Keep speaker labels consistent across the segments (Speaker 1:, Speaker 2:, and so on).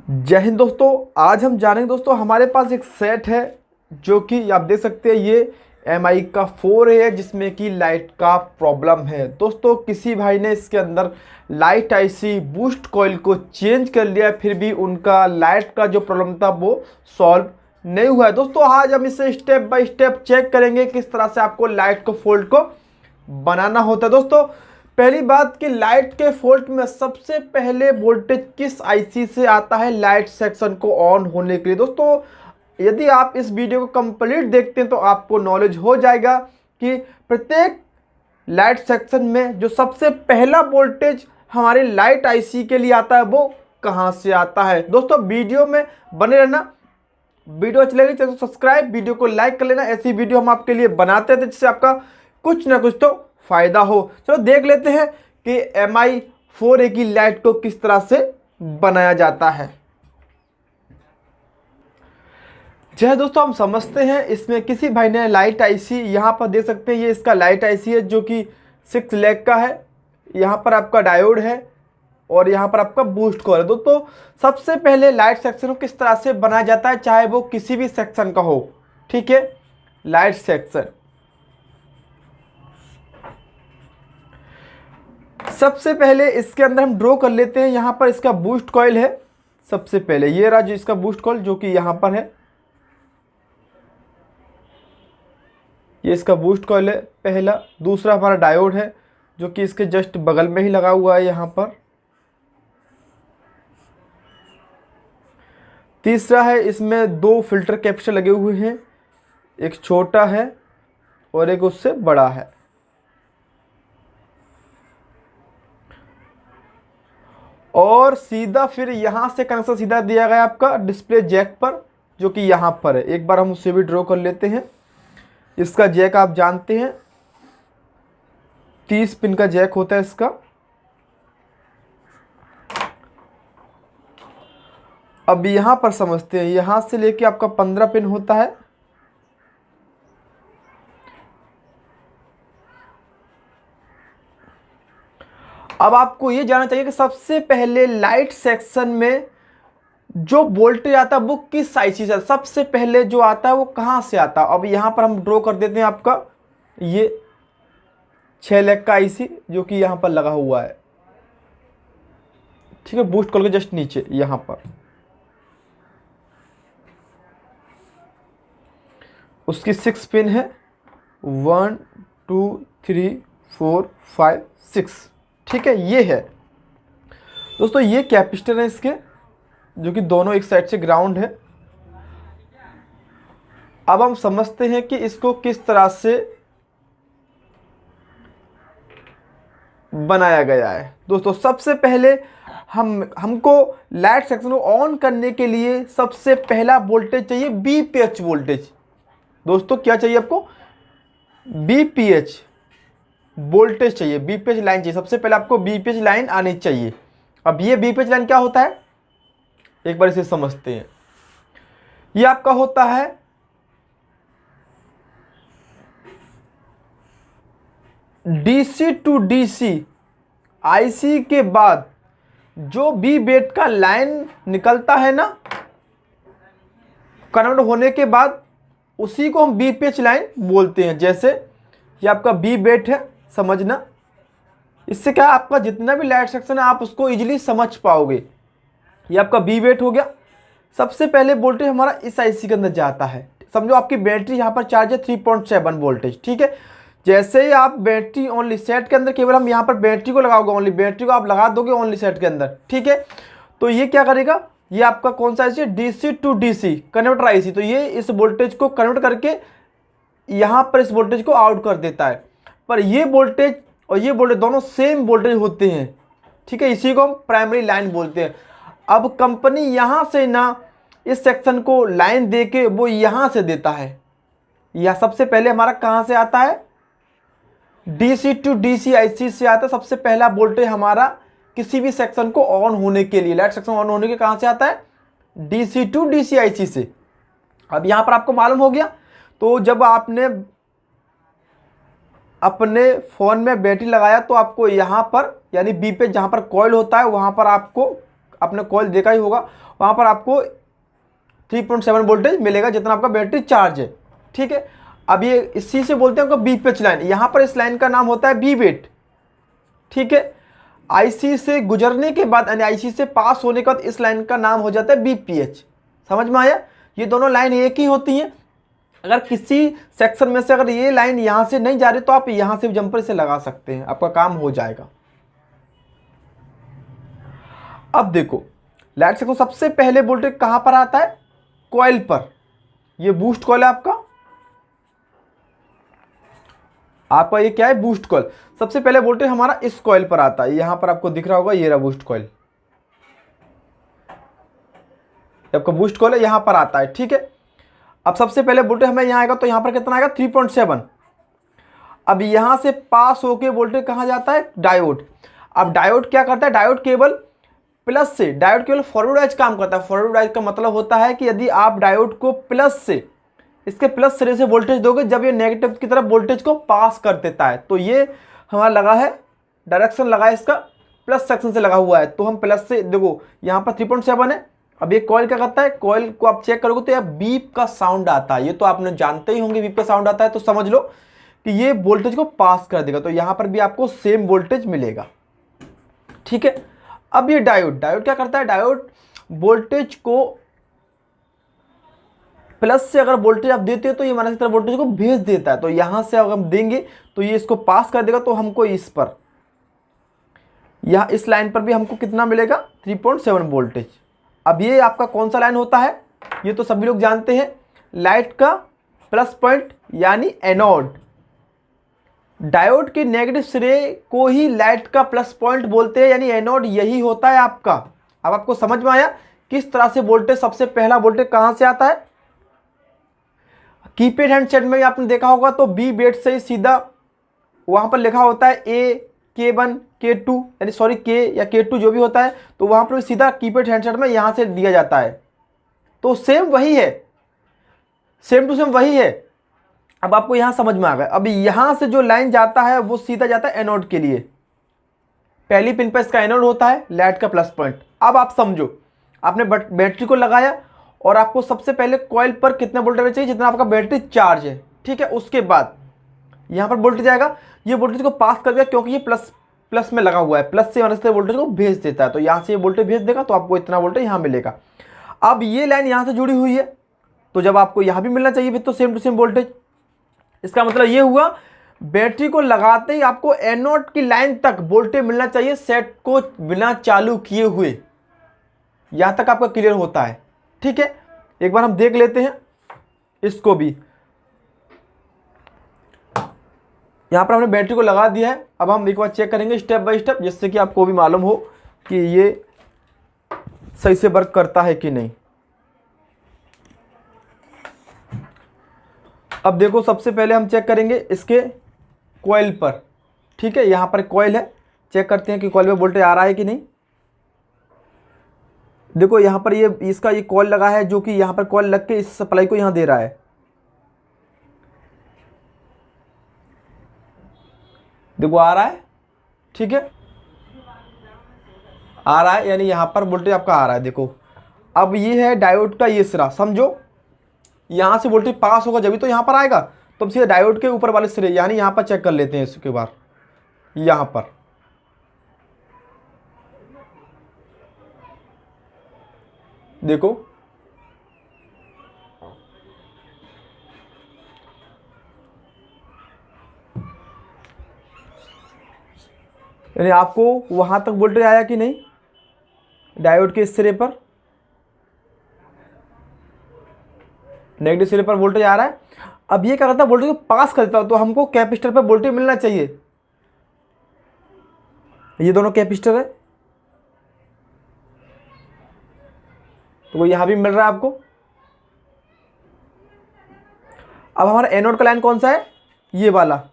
Speaker 1: जय हिंद दोस्तों। आज हम जानेंगे दोस्तों, हमारे पास एक सेट है जो कि आप देख सकते हैं। ये MI का 4 है जिसमें कि लाइट का प्रॉब्लम है। दोस्तों किसी भाई ने इसके अंदर लाइट IC बूस्ट कॉइल को चेंज कर लिया, फिर भी उनका लाइट का जो प्रॉब्लम था वो सॉल्व नहीं हुआ है। दोस्तों आज हम इसे स्टेप बाय स्टेप चेक करेंगे किस तरह से आपको लाइट को फॉल्ट को बनाना होता है। दोस्तों पहली बात कि लाइट के फॉल्ट में सबसे पहले वोल्टेज किस IC से आता है लाइट सेक्शन को ऑन होने के लिए। दोस्तों यदि आप इस वीडियो को कंप्लीट देखते हैं तो आपको नॉलेज हो जाएगा कि प्रत्येक लाइट सेक्शन में जो सबसे पहला वोल्टेज हमारे लाइट IC के लिए आता है वो कहां से आता है। दोस्तों वीडियो में बने रहना। वीडियो अच्छी लगी तो सब्सक्राइब, वीडियो को लाइक कर लेना। ऐसी वीडियो हम आपके लिए बनाते हैं जिससे आपका कुछ ना कुछ तो फायदा हो। चलो देख लेते हैं कि MI 4A की लाइट को किस तरह से बनाया जाता है। जय दोस्तों, हम समझते हैं इसमें किसी भाई ने लाइट IC यहाँ पर देख सकते हैं। ये इसका लाइट IC है जो कि 6 लेग का है। यहाँ पर आपका डायोड है और यहाँ पर आपका बूस्ट कॉइल है। दोस्तों सबसे पहले लाइट सेक्शन को किस तरह से बनाया जाता है, चाहे वो किसी भी सेक्शन का हो। ठीक है, लाइट सेक्शन सबसे पहले इसके अंदर हम ड्रॉ कर लेते हैं। यहाँ पर इसका बूस्ट कॉइल है। सबसे पहले ये रहा जो इसका बूस्ट कॉइल जो कि यहाँ पर है। ये इसका बूस्ट कॉइल है पहला। दूसरा हमारा डायोड है जो कि इसके जस्ट बगल में ही लगा हुआ है यहाँ पर। तीसरा है, इसमें 2 फिल्टर कैपेसिटर लगे हुए हैं, एक छोटा है और एक उससे बड़ा है। और सीधा फिर यहाँ से कनेक्शन सीधा दिया गया आपका डिस्प्ले जैक पर जो कि यहाँ पर है। एक बार हम उसे भी ड्रॉ कर लेते हैं। इसका जैक आप जानते हैं 30 पिन का जैक होता है इसका। अब यहाँ पर समझते हैं, यहाँ से लेके आपका 15 पिन होता है। अब आपको ये जानना चाहिए कि सबसे पहले लाइट सेक्शन में जो वोल्टेज आता है वो किस IC से, सबसे पहले जो आता है वो कहाँ से आता है। अब यहाँ पर हम ड्रॉ कर देते हैं आपका ये 6 लेग का IC जो कि यहाँ पर लगा हुआ है। ठीक है, बूस्ट कॉइल के जस्ट नीचे यहाँ पर। उसकी 6 पिन है, 1 2 3 4 5 6। ठीक है, ये है दोस्तों। ये कैपेसिटर है इसके जो कि दोनों एक साइड से ग्राउंड है। अब हम समझते हैं कि इसको किस तरह से बनाया गया है। दोस्तों सबसे पहले हमको लाइट सेक्शन को ऑन करने के लिए सबसे पहला वोल्टेज चाहिए BPH वोल्टेज। दोस्तों क्या चाहिए आपको, BPH वोल्टेज चाहिए, BPH लाइन चाहिए। सबसे पहले आपको BPH लाइन आनी चाहिए। अब ये BPH लाइन क्या होता है एक बार इसे समझते हैं। ये आपका होता है DC टू DC IC के बाद जो B बेट का लाइन निकलता है ना, कन्वर्ट होने के बाद उसी को हम BPH लाइन बोलते हैं। जैसे ये आपका B बेट है, समझना। इससे क्या आपका जितना भी लाइट सेक्शन है आप उसको इजीली समझ पाओगे। ये आपका B बेट हो गया। सबसे पहले वोल्टेज हमारा इस IC के अंदर जाता है। समझो आपकी बैटरी यहाँ पर चार्ज है 3.7 वोल्टेज। ठीक है, जैसे ही आप बैटरी ओनली सेट के अंदर, केवल हम यहाँ पर बैटरी को लगाओगे, ओनली बैटरी को आप लगा दोगे ओनली सेट के अंदर। ठीक है, तो ये क्या करेगा, ये आपका कौन सा IC है, DC to DC converter IC। तो ये इस वोल्टेज को कन्वर्ट करके यहाँ पर इस वोल्टेज को आउट कर देता है। पर ये वोल्टेज और ये वोल्टेज दोनों सेम वोल्टेज होते हैं। ठीक है, इसी को हम प्राइमरी लाइन बोलते हैं। अब कंपनी यहाँ से ना इस सेक्शन को लाइन दे के वो यहाँ से देता है। यह सबसे पहले हमारा कहाँ से आता है, DC टू DC IC से आता है। सबसे पहला वोल्टेज हमारा किसी भी सेक्शन को ऑन होने के लिए, लाइट सेक्शन ऑन होने के कहाँ से आता है, DC टू DC IC से। अब यहाँ पर आपको मालूम हो गया। तो जब आपने अपने फ़ोन में बैटरी लगाया तो आपको यहाँ पर यानी B पे जहाँ पर कॉइल होता है वहाँ पर आपको आपने कॉइल देखा ही होगा, वहाँ पर आपको 3.7 वोल्टेज मिलेगा जितना आपका बैटरी चार्ज है। ठीक है, अब ये इसी से बोलते हैं बी पेच लाइन। यहाँ पर इस लाइन का नाम होता है बी बेट। ठीक है, आईसी से गुजरने के बाद यानी आईसी से पास होने के बाद इस लाइन का नाम हो जाता है बीपीएच। समझ में आया? ये दोनों लाइन एक ही होती हैं। अगर किसी सेक्शन में से अगर ये लाइन यहाँ से नहीं जा रही तो आप यहाँ से जंपर से लगा सकते हैं, आपका काम हो जाएगा। अब देखो लाइट सेक्शन सबसे पहले वोल्टेज कहाँ पर आता है? कॉइल पर। ये बूस्ट कॉइल है आपका ये क्या है? Boost coil. सबसे पहले वोल्टेज हमारा इस कॉइल पर आता है, यहां पर आपको दिख रहा होगा, ये रहा बूस्ट कॉइल, आपका बूस्ट कॉइल है, यहां पर आता है। ठीक है, अब सबसे पहले वोल्टेज हमें यहां आएगा तो यहां पर कितना आएगा? 3.7। अब यहां से पास होके वोल्टेज कहां जाता है? डायोड। अब डायोड क्या करता है? डायोड केवल प्लस से, डायोड केवल फॉरवर्ड वाइज काम करता है। फॉरवर्ड वाइज का मतलब होता है कि यदि आप डायोड को प्लस से, इसके प्लस सिरे से वोल्टेज दोगे, जब ये नेगेटिव की तरफ वोल्टेज को पास कर देता है, तो ये हमारा लगा है, डायरेक्शन लगा है इसका प्लस सेक्शन से लगा हुआ है, तो हम प्लस से, देखो यहाँ पर 3.7 है। अब ये कॉइल क्या करता है? कॉइल को आप चेक करोगे तो यह बीप का साउंड आता है। ये तो आपने जानते ही होंगे, बीप का साउंड आता है, तो समझ लो कि ये वोल्टेज को पास कर देगा, तो यहाँ पर भी आपको सेम वोल्टेज मिलेगा। ठीक है, अब ये डायोड क्या करता है? डायोड वोल्टेज को प्लस से अगर वोल्टेज आप देते हो तो ये माइनस की तरफ वोल्टेज को भेज देता है, तो यहां से अगर हम देंगे तो ये इसको पास कर देगा, तो हमको इस पर, यहां इस लाइन पर भी हमको कितना मिलेगा? 3.7 वोल्टेज। अब ये आपका कौन सा लाइन होता है? ये तो सभी लोग जानते हैं, लाइट का प्लस पॉइंट यानी एनोड। डायोड के नेगेटिव सिरे को ही लाइट का प्लस पॉइंट बोलते हैं, यानी एनोड यही होता है आपका। अब आपको समझ में आया किस तरह से वोल्टेज, सबसे पहला वोल्टेज कहां से आता है? कीपैड हैंडसेट में आपने देखा होगा तो बी बेट से ही सीधा वहां पर लिखा होता है K1 K2 यानी सॉरी K या K2 जो भी होता है, तो वहां पर सीधा कीपैड हैंडसेट में यहां से दिया जाता है, तो सेम वही है, सेम टू सेम वही है। अब आपको यहां समझ में आ गया। अब यहां से जो लाइन जाता है वो सीधा जाता है एनोड के लिए। पहली पिन पर इसका एनोड होता है, लाइट का प्लस पॉइंट। अब आप समझो, आपने बैटरी को लगाया और आपको सबसे पहले कॉइल पर कितना वोल्टेज चाहिए? जितना आपका बैटरी चार्ज है। ठीक है, उसके बाद यहाँ पर वोल्टेज आएगा, ये वोल्टेज को पास कर दिया क्योंकि ये प्लस में लगा हुआ है, प्लस से माइनस से वोल्टेज को भेज देता है, तो यहाँ से ये वोल्टेज भेज देगा, तो आपको इतना वोल्टेज यहाँ मिलेगा। अब ये लाइन यहाँ से जुड़ी हुई है, तो जब आपको यहाँ भी मिलना चाहिए फिर तो सेम टू सेम वोल्टेज। इसका मतलब ये हुआ बैटरी को लगाते ही आपको एनोड की लाइन तक वोल्टेज मिलना चाहिए, सेट को बिना चालू किए हुए। यहाँ तक आपका क्लियर होता है? ठीक है, एक बार हम देख लेते हैं इसको भी। यहां पर हमने बैटरी को लगा दिया है, अब हम एक बार चेक करेंगे स्टेप बाय स्टेप, जिससे कि आपको भी मालूम हो कि ये सही से वर्क करता है कि नहीं। अब देखो सबसे पहले हम चेक करेंगे इसके कॉइल पर। ठीक है, यहां पर कॉइल है, चेक करते हैं कि कॉइल में वोल्टेज आ रहा है कि नहीं। देखो यहाँ पर ये इसका ये कॉइल लगा है, जो कि यहाँ पर कॉइल लग के इस सप्लाई को यहाँ दे रहा है। देखो आ रहा है, ठीक है, आ रहा है, यानी यहाँ पर वोल्टेज आपका आ रहा है। देखो अब ये है डायोड का ये सिरा, समझो यहाँ से वोल्टेज पास होगा जब भी तो यहाँ पर आएगा, तो अब सीधे डायोड के ऊपर वाले सिरे यानी यहाँ पर चेक कर लेते हैं। इसके बाद यहाँ पर देखो यानी आपको वहां तक वोल्टेज आया कि नहीं डायोड के इस सिरे पर? नेगेटिव सिरे पर वोल्टेज आ रहा है। अब ये क्या करता है? वोल्टेज को पास कर देता है, तो हमको कैपेसिटर पर वोल्टेज मिलना चाहिए। ये दोनों कैपेसिटर है, तो वो यहां भी मिल रहा है आपको। अब हमारा एनोड का लाइन कौन सा है? ये वाला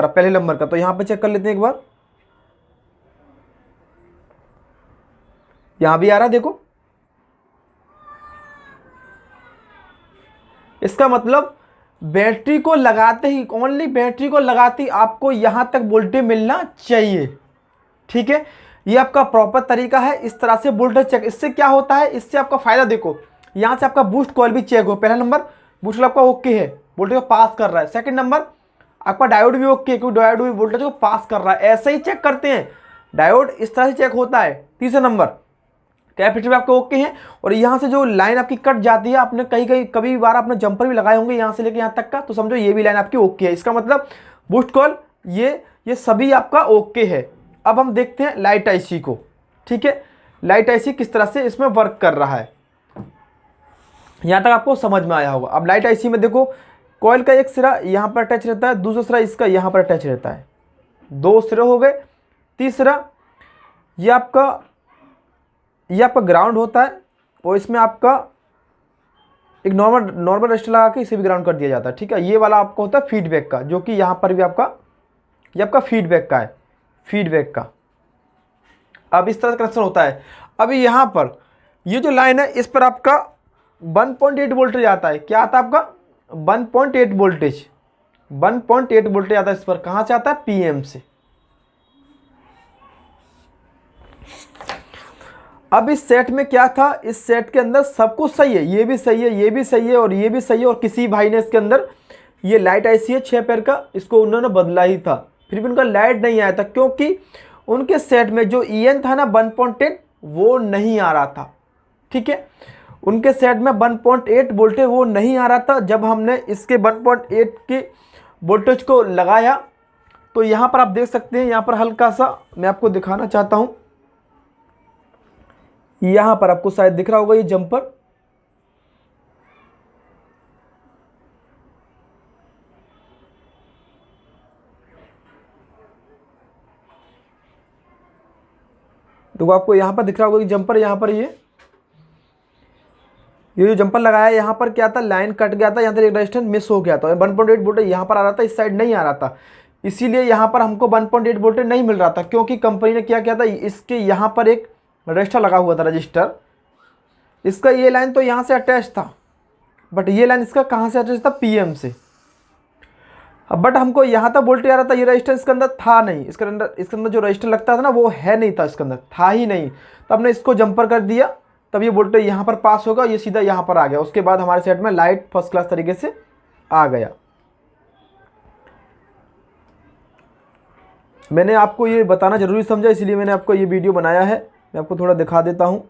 Speaker 1: पहले नंबर का, तो यहां पे चेक कर लेते हैं एक बार। यहां भी आ रहा है, देखो। इसका मतलब बैटरी को लगाते ही, ओनली बैटरी को लगाते ही आपको यहां तक वोल्टेज मिलना चाहिए। ठीक है, ये आपका प्रॉपर तरीका है इस तरह से वोल्टेज चेक। इससे क्या होता है, इससे आपका फायदा देखो, यहाँ से आपका बूस्ट कॉइल भी चेक हो। पहला नंबर बूस्ट कॉइल आपका ओके है, वोल्टेज को पास कर रहा है। सेकंड नंबर आपका डायोड भी ओके है, क्योंकि डायोड भी वोल्टेज को पास कर रहा है। ऐसे ही चेक करते हैं, डायोड इस तरह से चेक होता है। तीसरा नंबर कैपेसिटर भी आपके ओके हैं, और यहाँ से जो लाइन आपकी कट जाती है, आपने कभी बार आपने जंपर भी लगाए होंगे यहाँ से लेके यहाँ तक का, तो समझो ये भी लाइन आपकी ओके है। इसका मतलब बूस्ट कॉइल ये सभी आपका ओके है। अब हम देखते हैं लाइट आईसी को। ठीक है, लाइट आईसी किस तरह से इसमें वर्क कर रहा है, यहाँ तक आपको समझ में आया होगा। अब लाइट आईसी में देखो, कॉइल का एक सिरा यहाँ पर अटैच रहता है, दूसरा सिरा इसका यहाँ पर अटैच रहता है, दो सिरे हो गए। तीसरा ये आपका ग्राउंड होता है, और इसमें आपका एक नॉर्मल रजिस्टर लगा के इसे भी ग्राउंड कर दिया जाता है। ठीक है, ये वाला आपका होता है फीडबैक का, जो कि यहाँ पर भी ये आपका फीडबैक का है, फीडबैक का। अब इस तरह से कनेक्शन होता है। अभी यहाँ पर ये जो लाइन है, इस पर आपका 1.8 वोल्टेज आता है। क्या आता है आपका 1.8 वोल्टेज, 1.8 वोल्टेज आता है इस पर। कहाँ से आता है, पीएम से। अब इस सेट में क्या था, इस सेट के अंदर सब कुछ सही है, ये भी सही है, ये भी सही है, और ये भी सही है। और किसी भाई ने इसके अंदर ये लाइट आईसी है 6 पैर का, इसको उन्होंने बदला ही था, फिर भी उनका लाइट नहीं आया था, क्योंकि उनके सेट में जो EN था ना 1.8 वो नहीं आ रहा था। ठीक है, उनके सेट में 1.8 वोल्टेज वो नहीं आ रहा था। जब हमने इसके 1.8 के वोल्टेज को लगाया, तो यहाँ पर आप देख सकते हैं, यहाँ पर हल्का सा मैं आपको दिखाना चाहता हूँ, यहाँ पर आपको शायद दिख रहा होगा ये जंपर। देखो आपको यहाँ पर दिख रहा होगा कि जंपर, यहाँ पर ये जो जंपर लगाया है, यहाँ पर क्या था, लाइन कट गया था, यहाँ पर एक रेजिस्टेंस मिस हो गया था। 1.8 वोल्टेज यहाँ पर आ रहा था, इस साइड नहीं आ रहा था, इसीलिए यहाँ पर हमको 1.8 वोल्टेज नहीं मिल रहा था। क्योंकि कंपनी ने क्या किया था, इसके यहाँ पर एक रजिस्टर लगा हुआ था, रजिस्टर। इसका ये लाइन तो यहाँ से अटैच था, बट ये लाइन इसका कहाँ से अटैच था, पीएम से। अब बट हमको यहाँ तक वोल्टेज आ रहा था, ये रजिस्टर इसके अंदर था नहीं, इसके अंदर जो रजिस्टर लगता था ना वो है नहीं था, इसके अंदर था ही नहीं। तो हमने इसको जंपर कर दिया, तब ये वोल्टेज यहाँ पर पास होगा, ये सीधा यहाँ पर आ गया। उसके बाद हमारे सेट में लाइट फर्स्ट क्लास तरीके से आ गया। मैंने आपको ये बताना जरूरी समझा, इसलिए मैंने आपको ये वीडियो बनाया है। मैं आपको थोड़ा दिखा देता हूँ।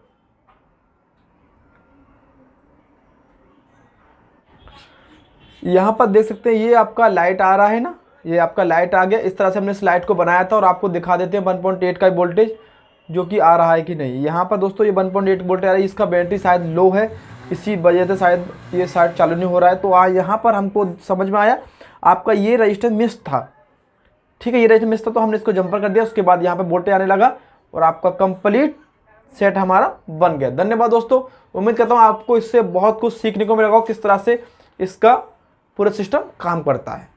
Speaker 1: यहाँ पर देख सकते हैं, ये आपका लाइट आ रहा है ना, ये आपका लाइट आ गया। इस तरह से हमने इस लाइट को बनाया था, और आपको दिखा देते हैं 1.8 का वोल्टेज जो कि आ रहा है कि नहीं। यहाँ पर दोस्तों ये 1.8 वोल्टेज आ रहा है, इसका बैटरी शायद लो है, इसी वजह से शायद ये शायद चालू नहीं हो रहा है। तो यहाँ पर हमको समझ में आया, आपका ये रजिस्टर मिस था। ठीक है, ये रजिस्टर मिस था, तो हमने इसको जंपर कर दिया। उसके बाद यहाँ पर वोल्टेज आने लगा, और आपका कंप्लीट सेट हमारा बन गया। धन्यवाद दोस्तों, उम्मीद करता हूँ आपको इससे बहुत कुछ सीखने को मिलेगा, किस तरह से इसका पूरा सिस्टम काम करता है।